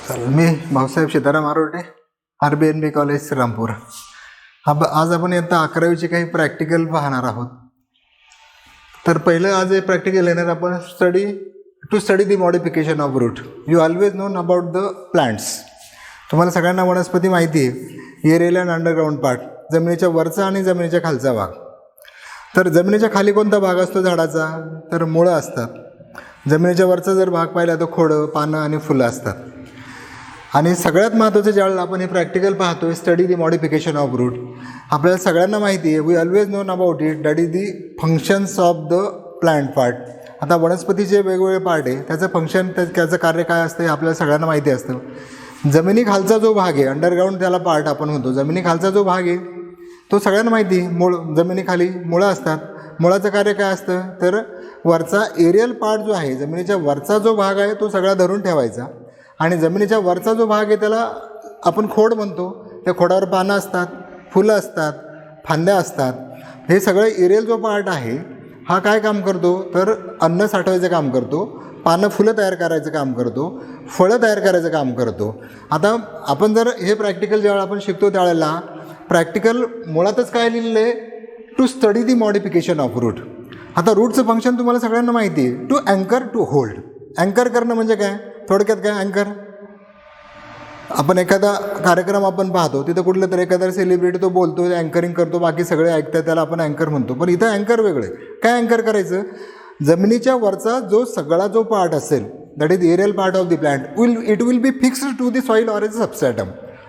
चालेल. मी Bhausaheb Sitaram Arote, RBNB college Shrirampur. आज आपण इयत्ता 11वीचे काही प्रॅक्टिकल पाहणार आहोत. तर पहिलं आज हे प्रॅक्टिकल येणार आपण to study the modification of root. You always known about the plants. तुम्हाला सगळ्यांना वनस्पती माहिती आहे, एरियल अँड अंडरग्राऊंड पार्ट, जमिनीच्या वरचा आणि जमिनीच्या खालचा भाग. तर जमिनीच्या खाली कोणता भाग असतो झाडाचा? तर मुळं असतात. जमिनीच्या वरचा जर भाग पाहिला तर खोडं, पानं आणि फुलं असतात. आणि सगळ्यात महत्त्वाचं ज्यावेळेला आपण हे प्रॅक्टिकल पाहतोय, study the modification of root, आपल्याला सगळ्यांना माहिती आहे, we always known about it, that is the functions of the plant part. आता वनस्पतीचे वेगवेगळे पार्ट आहे, त्याचं फंक्शन, त्याचं कार्य काय असतं हे आपल्याला सगळ्यांना माहिती असतं. जमिनीखालचा जो भाग आहे, अंडरग्राऊंड त्याला पार्ट आपण म्हणतो, जमिनीखालचा जो भाग आहे तो सगळ्यांना माहिती आहे. जमिनीखाली मुळं असतात. मुळाचं कार्य काय असतं? तर वरचा एरियल पार्ट जो आहे, जमिनीच्या वरचा जो भाग आहे तो सगळा धरून ठेवायचा. आणि जमिनीच्या वरचा जो भाग आहे त्याला आपण खोड म्हणतो. त्या खोडावर पानं असतात, फुलं असतात, फांद्या असतात. हे सगळं एरियल जो पार्ट आहे हा काय काम करतो? तर अन्न साठवायचं काम करतो, पानं फुलं तयार करायचं काम करतो, फळं तयार करायचं काम करतो. आता आपण जर हे प्रॅक्टिकल ज्यावेळेला आपण शिकतो त्यावेळेला प्रॅक्टिकल मुळातच काय लिहिलेलं आहे? To study the modification of root. आता रूटचं फंक्शन तुम्हाला सगळ्यांना माहिती आहे, टू अँकर, टू होल्ड. अँकर करणं म्हणजे काय? थोडक्यात काय अँकर? आपण एखादा कार्यक्रम आपण पाहतो, तिथं कुठलं तर एखादा सेलिब्रिटी तो बोलतो, अँकरिंग करतो, बाकी सगळे ऐकतात, त्याला आपण अँकर म्हणतो. पण इथं अँकर वेगळे. काय अँकर करायचं? जमिनीच्या वरचा जो सगळा जो पार्ट असेल, that is aerial part of the plant, it will be fixed to the soil or is substratum.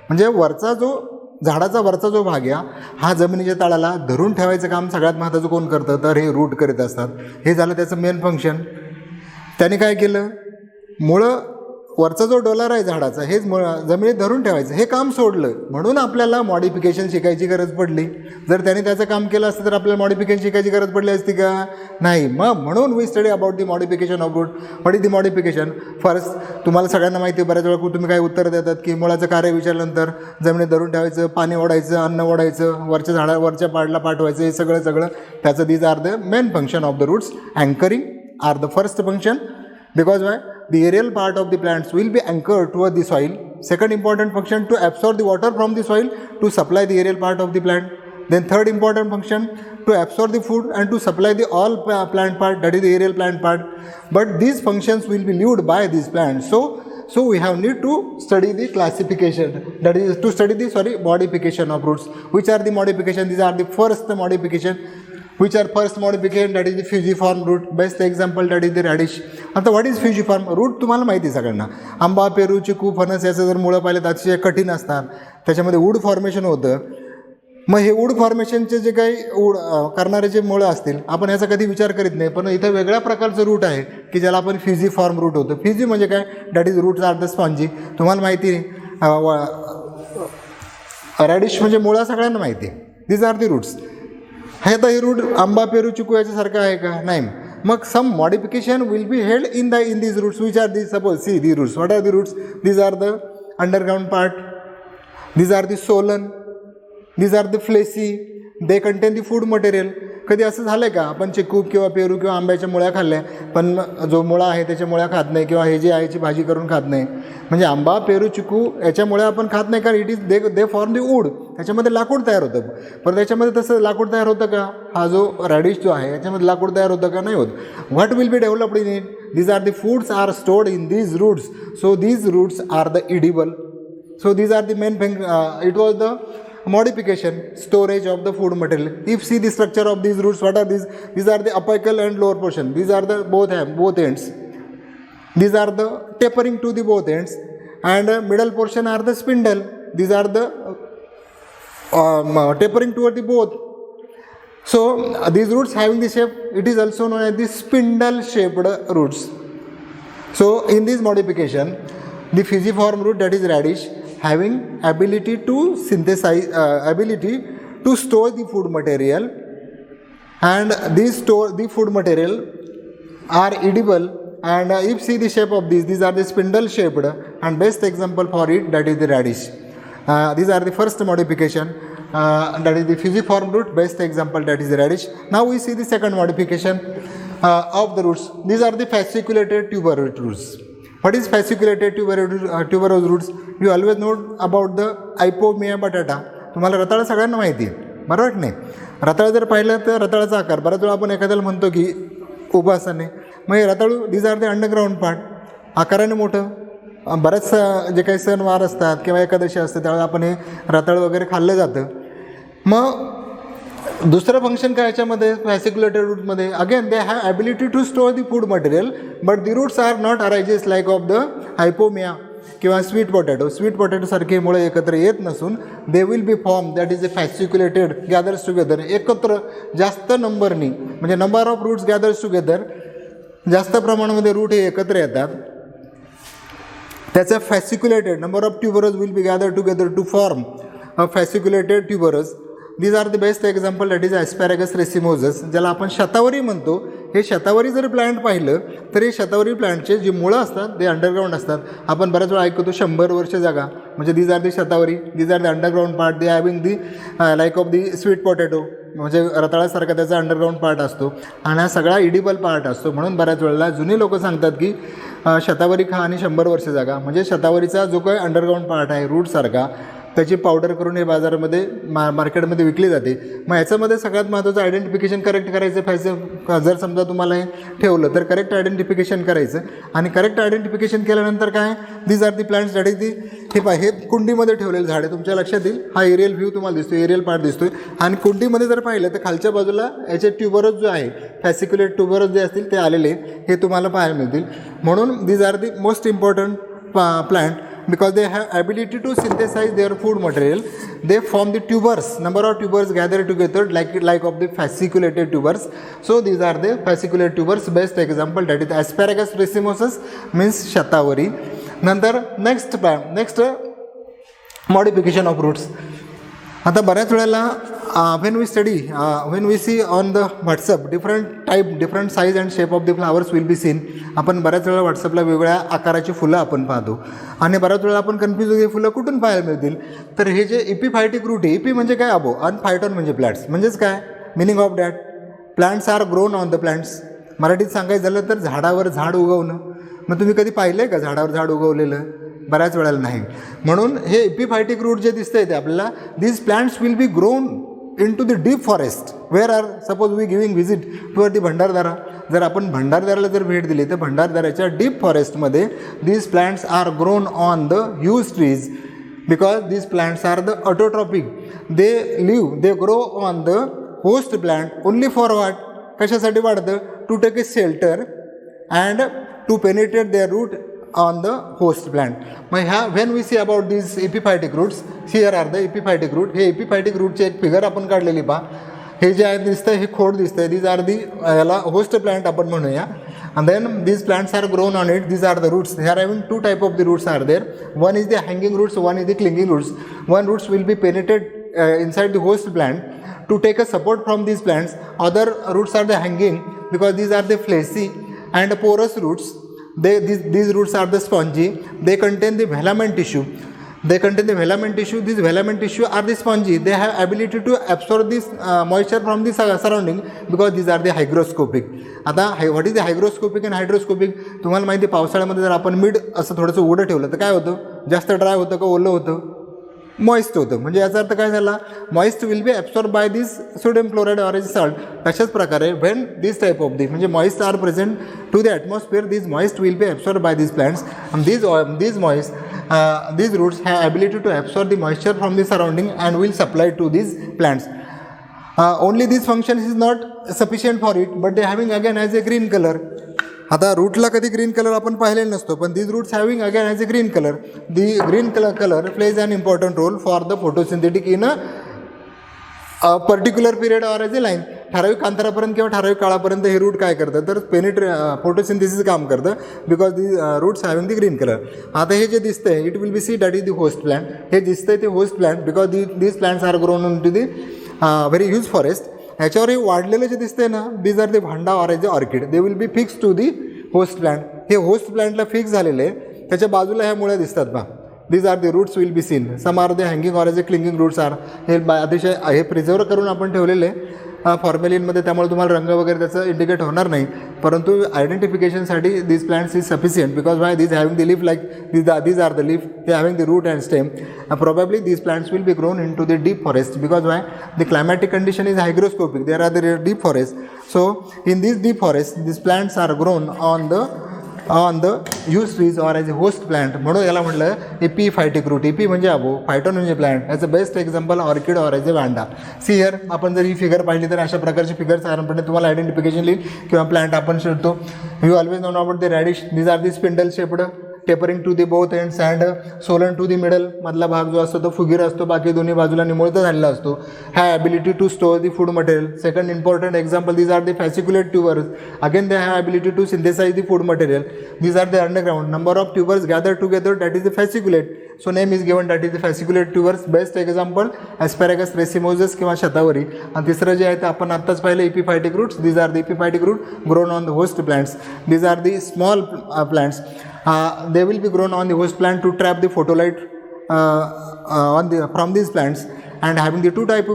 म्हणजे वरचा जो झाडाचा वरचा जो भाग आहे हा जमिनीच्या तळाला धरून ठेवायचं काम सगळ्यात महत्त्वाचं कोण करतं? तर हे रूट करीत असतात. हे झालं त्याचं मेन फंक्शन. त्याने काय केलं? मुळं, वरचा जो डोलार आहे झाडाचा, हेच जमिनीत धरून ठेवायचं, हे काम सोडलं. म्हणून आपल्याला मॉडिफिकेशन शिकायची गरज पडली. जर त्याने त्याचं काम केलं असतं तर आपल्याला मॉडिफिकेशन शिकायची गरज पडली असती का? नाही. मग म्हणून we study about the modification of root. What is the modification? First, तुम्हाला सगळ्यांना माहिती आहे, बऱ्याच वेळा तुम्ही काय उत्तर देतात की मुळाचं कार्य विचारल्यानंतर जमिनीत धरून ठेवायचं, पाणी ओढायचं, अन्न ओढायचं, वरच्या पार्टला पाठवायचं, हे सगळं त्याचं these are the main function of the roots. Anchoring are the first function. Because why? The aerial part of the plants will be anchored toward the soil. Second important function, to absorb the water from the soil to supply the aerial part of the plant. Then third important function, to absorb the food and to supply the all plant part, that is the aerial plant part. But these functions will be lived by these plants. So we have need to study the classification, that is to study the modification of roots. Which are the modification? These are the first modification. Which are first modification? That is the fusiform root. Best example, that is the radish. आता what is फ्युजिफॉर्म route? तुम्हाला माहिती आहे सगळ्यांना. आंबा, पेरू, चिकू, फणस याचं जर मुळं पाहिलं तर अतिशय कठीण असतात. त्याच्यामध्ये वूड फॉर्मेशन होतं. मग हे वूड फॉर्मेशनचे जे काही करणारे जे मुळं असतील, आपण याचा कधी विचार करीत नाही. पण इथं वेगळ्या प्रकारचं रूट आहे की ज्याला आपण फ्युजिफॉर्म रूट होतं. फ्युजी म्हणजे काय? That is roots are the spongy. तुम्हाला माहिती आहे. रॅडिश म्हणजे मुळा सगळ्यांना माहिती आहे. दीज आर दी रूट्स. हे आता हे रूट आंबा, पेरू, चिकू याच्यासारखं आहे का? नाही. मग some modification will be held in these roots. Which are these? Suppose see the roots. What are the roots? These are the underground part. These R the swollen. These are the fleshy. They contain the food material. कधी असं झालं का आपण चिकू किंवा पेरू किंवा आंब्याच्या मुळ्या खाल्ल्या, पण जो मुळा आहे त्याच्या मुळ्या खात नाही, किंवा हे जे आहे भाजी करून खात नाही? म्हणजे आंबा, पेरू, चिकू याच्या मुळ्या आपण खात नाही, कारण it is they form the wood. त्याच्यामध्ये लाकूड तयार होतं. पण त्याच्यामध्ये तसं लाकूड तयार होतं का? हा जो रॅडिश जो आहे याच्यामध्ये लाकूड तयार होतं का? नाही होत. What will be developed in it? These R the foods are stored in these roots. So these roots are the edible. So these are the main thing. It was the modification, storage of the food material. If see the structure of these roots, what are these? These are the apical and lower portion. These are the both ends. These are the tapering to the both ends, and middle portion are the spindle. These are the tapering toward the both. So these roots having the shape, it is also known as the spindle shaped roots. So in this modification, the fusiform root, that is radish, having ability to synthesize, ability to store the food material, and the food material are edible. And if see the shape of these are the spindle shaped, and best example for it, that is the radish. These are the first modification, that is the fusiform root. Best example, that is the radish. Now we see the second modification of the roots. These are the fasciculated tuberous roots. What is fasciculated tuberous roots? You always note about the Ipomoea batata. तुम्हाला रताळं सगळ्यांना माहिती आहे, बरोबर की नाही? रताळं जर पाहिलं तर रताळाचा आकार, बऱ्याच वेळा आपण एखाद्याला म्हणतो की उभं असताना, मग हे रताळू these are the underground part, आकाराने मोठं. बरेच जे काही सणवार असतात किंवा एकादशी असते त्यावेळेला आपण हे रताळ वगैरे खाल्लं जातं. मग दुसरं फंक्शन काय याच्यामध्ये फॅसिक्युलेटेड रूटमध्ये? Again they have ability to store the food material, but the roots are not arises like of the ipomoea किंवा स्वीट पोटॅटो. स्वीट पोटॅटोसारखे मुळे एकत्र येत नसून they will be form that is a fasciculated gathers together. एकत्र जास्त नंबरनी, म्हणजे number of roots gathers together, जास्त प्रमाणामध्ये रूट हे एकत्र येतात. त्याचं fasciculated number of tuberous will be gather together to form a fasciculated tuberous. These are the best example that is asparagus racemosus, ज्याला आपण शतावरी म्हणतो. हे शतावरी जर प्लांट पाहिलं तर हे शतावरी प्लांटचे जी मुळं असतात ते अंडरग्राऊंड असतात. आपण बऱ्याच वेळा ऐकतो 100 वर्ष जागा, म्हणजे these R the shatavari, these are the underground part. They having the like of the sweet potato, म्हणजे रताळासारखा त्याचा अंडरग्राऊंड पार्ट असतो आणि हा सगळा इडिबल पार्ट असतो. म्हणून बऱ्याच वेळेला जुनी लोक सांगतात की शतावरी खा आणि 100 वर्ष जागा. म्हणजे शतावरीचा जो काही अंडरग्राऊंड पार्ट आहे रूटसारखा, त्याची पावडर करून हे बाजारामध्ये मार्केटमध्ये विकली जाते. मग याच्यामध्ये सगळ्यात महत्त्वाचं आयडेंटिफिकेशन करेक्ट करायचं. जर समजा तुम्हाला हे ठेवलं तर करेक्ट आयडेंटिफिकेशन करायचं. आणि करेक्ट आयडेंटिफिकेशन केल्यानंतर काय, these are the plants that is दी, हे कुंडीमध्ये ठेवलेलं झाड आहे. तुमच्या लक्षात येईल हा एरियल व्ह्यू तुम्हाला दिसतो, एरियल पार्ट दिसतोय. आणि कुंडीमध्ये जर पाहिलं तर खालच्या बाजूला याचे ट्युबरस जो आहे, फॅसिक्युलेट ट्युबरस जे असतील ते आलेले हे तुम्हाला पाहायला मिळतील. म्हणून these are the most important plant because they have ability to synthesize their food material. They form the tubers, number of tubers gathered together like of the fasciculated tubers. So these are the fasciculated tubers. Best example that is Asparagus racemosus means shatavari. नंतर next modification of roots. आता बऱ्याच वेळेला when we see on the WhatsApp different size and shape of the flowers will be seen. आपण बऱ्याच वेळा व्हॉट्सअपला वेगवेगळ्या आकाराची फुलं आपण पाहतो आणि बऱ्याच वेळा आपण कन्फ्यूज होतो, फुलं कुठून पाहायला मिळतील. तर हे जे इपिफायटिक रूट आहे, इपी म्हणजे काय अबो आणि फायटॉन म्हणजे प्लांट्स. म्हणजेच काय meaning of that, plants are grown on the plants. मराठीत सांगायचं झालं तर झाडावर झाड उगवणं. मग तुम्ही कधी पाहिलं आहे का झाडावर झाड उगवलेलं? बऱ्याच वेळेला नाही. म्हणून हे इपिफायटिक रूट जे दिसतंय ते आपल्याला, these plants will be grown in to the deep forest. Where are suppose we giving visit tour the Bhandardara. जर आपण भंडारदाराला जर भेट दिली तर भंडारदाराच्या डीप फॉरेस्टमध्ये these plants are grown on the huge trees, because these plants are the autotrophic. They grow on the host plant only for what? कशासाठी वाढतं? To take a shelter and to penetrate their root on the host plant. मग when we see about these epiphytic roots, here are the epiphytic root. हे epiphytic rootची एक figure आपण काढलेली पहा. हे जे आहे दिसतंय हे खोड दिसतंय. these are the याला host plant आपण म्हणूया. and then these plants are grown on it. these are the roots. Here having two type of the roots are there. One is the hanging roots, one is the clinging roots. One roots will be penetrated inside the host plant to take a support from these plants. Other roots are the hanging because these are the fleshy and porous roots. These roots are the spongy. They contain the velamen tissue. These velamen tissue are the spongy. They have ability to absorb this moisture from the surrounding because these are the hygroscopic. आता what is the hygroscopic and hydroscopic? तुम्हाला माहिती आहे पावसाळ्यामध्ये जर आपण मीठ असं थोडंसं उडं ठेवलं तर काय होतं? जास्त ड्राय होतं का ओलं होतं? मॉइस्ट होतं. म्हणजे याचा अर्थ काय झाला? Moist will be absorb by this sodium chloride or salt. तशाच प्रकारे when this type of the म्हणजे moist are present to the atmosphere, this moist will be absorb by this plants. these roots have ability to absorb the moisture from the surrounding and will supply to these plants. Only this function is not sufficient for it, but they having again as a green color. आता रूटला कधी green colour आपण पाहिलेला नसतो, पण these roots having again as a green color. The green color plays an important role for the photosynthetic in a particular period or as A line. ठराविक अंतरापर्यंत किंवा ठराविक काळापर्यंत हे रूट काय करतं तर फोटोसिंथेसिस काम करतं because the roots having the green colour. आता हे जे दिसतंय it will be see that is the host plant. हे दिसतंय ते host plant because these plants are grown in to the very huge forest. ह्याच्यावर हे वाढलेलं जे दिसतंय ना, these R the vanda or as a orchid. They will be fix to the host plant. हे होस्ट प्लांटला फिक्स झालेले आहे. त्याच्या बाजूला ह्या मुळे दिसतात पहा. These are the roots will be seen. Some are the hanging or as a clinging roots are. हे अतिशय हे प्रिझर्व करून आपण ठेवलेले फॉर्मेलिनमध्ये, त्यामुळे तुम्हाला रंग वगैरे त्याचं इंडिकेट होणार नाही. परंतु आयडेंटिफिकेशनसाठी this plants is sufficient because why this having the leaf like these are the leaf, they having the root and stem. Probably these plants will be grown into the deep forest because why? The climatic condition is hygroscopic, there are the deep forests. So in these deep forests these plants are grown on the use trees or as a host plant. म्हणून याला म्हटलं एपीफायटिक route. AP म्हणजे अबो, phyton म्हणजे plant. As a best example orchid or as a vanda. See here आपण जर ही figure पाहिली तर अशा प्रकारची फिगर साधारणपणे तुम्हाला आयडेंटिफिकेशन लिहिल किंवा प्लांट आपण शोधतो. You always known about the radish. These R the spindle shaped, tapering to the both ends and swollen to the middle. मधला भाग जो असतो तो फुगीर असतो, बाकी दोन्ही बाजूला निमुळता झालेला असतो. Have ability to store the food material. Second important example, these R the fasciculate tubers. Again they have ability to synthesize the food material. These are the underground. Number of tubers gather together, that is the fasciculate. So name is given, that is the fasciculate tubers. Best example asparagus racemosus किंवा शतावरी. आणि तिसरं जे आहे ते आपण आत्ताच पाहिलं epiphytic roots. These are the epiphytic root grown on the host plants. These R the small plants. They will be grown on the host plant to trap the photolight from these plants, and having the two type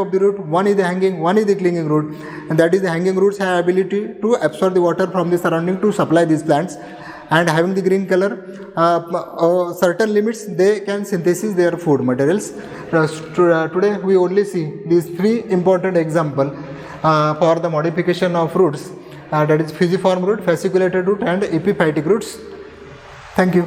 of the root. One is the hanging, one is the clinging root, and that is the hanging roots have ability to absorb the water from the surrounding to supply these plants, and having the green color, certain limits they can synthesize their food materials. Today we only see these three important example for the modification of roots. That is fusiform root, fasciculated root and epiphytic roots. Thank you.